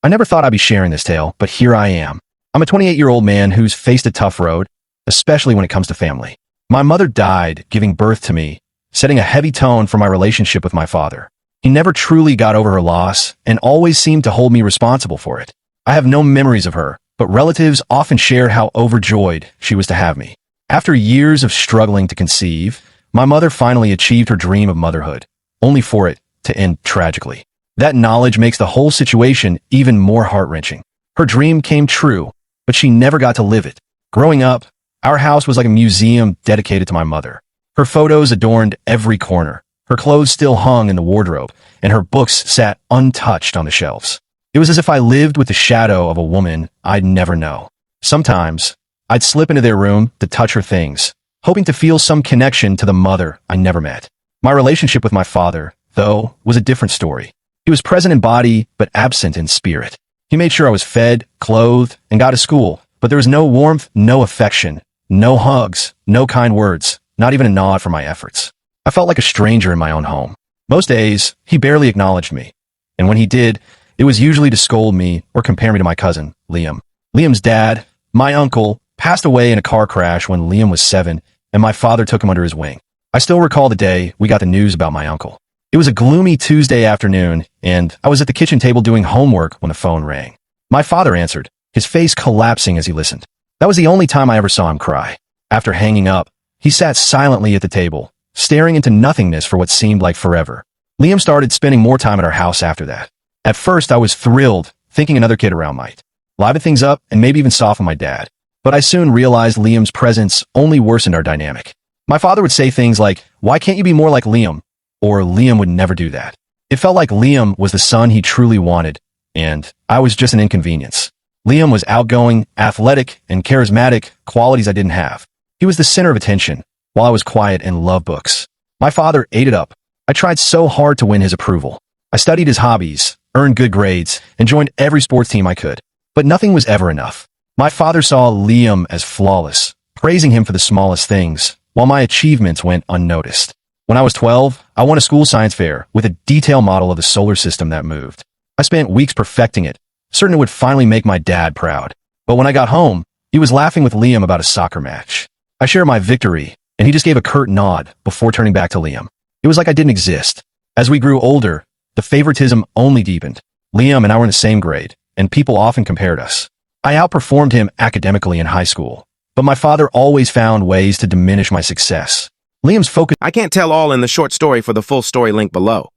I never thought I'd be sharing this tale, but here I am. I'm a 28-year-old man who's faced a tough road, especially when it comes to family. My mother died giving birth to me, setting a heavy tone for my relationship with my father. He never truly got over her loss and always seemed to hold me responsible for it. I have no memories of her, but relatives often share how overjoyed she was to have me. After years of struggling to conceive, my mother finally achieved her dream of motherhood, only for it to end tragically. That knowledge makes the whole situation even more heart-wrenching. Her dream came true, but she never got to live it. Growing up, our house was like a museum dedicated to my mother. Her photos adorned every corner. Her clothes still hung in the wardrobe, and her books sat untouched on the shelves. It was as if I lived with the shadow of a woman I'd never know. Sometimes, I'd slip into their room to touch her things, hoping to feel some connection to the mother I never met. My relationship with my father, though, was a different story. He was present in body, but absent in spirit. He made sure I was fed, clothed, and got to school, but there was no warmth, no affection, no hugs, no kind words, not even a nod for my efforts. I felt like a stranger in my own home. Most days, he barely acknowledged me, and when he did, it was usually to scold me or compare me to my cousin, Liam. Liam's dad, my uncle, passed away in a car crash when Liam was 7, and my father took him under his wing. I still recall the day we got the news about my uncle. It was a gloomy Tuesday afternoon, and I was at the kitchen table doing homework when the phone rang. My father answered, his face collapsing as he listened. That was the only time I ever saw him cry. After hanging up, he sat silently at the table, staring into nothingness for what seemed like forever. Liam started spending more time at our house after that. At first, I was thrilled, thinking another kid around might liven things up and maybe even soften my dad. But I soon realized Liam's presence only worsened our dynamic. My father would say things like, "Why can't you be more like Liam?" Or Liam would never do that. It felt like Liam was the son he truly wanted, and I was just an inconvenience. Liam was outgoing, athletic, and charismatic, qualities I didn't have. He was the center of attention, while I was quiet and loved books. My father ate it up. I tried so hard to win his approval. I studied his hobbies, earned good grades, and joined every sports team I could. But nothing was ever enough. My father saw Liam as flawless, praising him for the smallest things, while my achievements went unnoticed. When I was 12, I won a school science fair with a detailed model of the solar system that moved. I spent weeks perfecting it, certain it would finally make my dad proud. But when I got home, he was laughing with Liam about a soccer match. I shared my victory, and he just gave a curt nod before turning back to Liam. It was like I didn't exist. As we grew older, the favoritism only deepened. Liam and I were in the same grade, and people often compared us. I outperformed him academically in high school, but my father always found ways to diminish my success. Liam's focus— I can't tell all in the short story. For the full story, link below.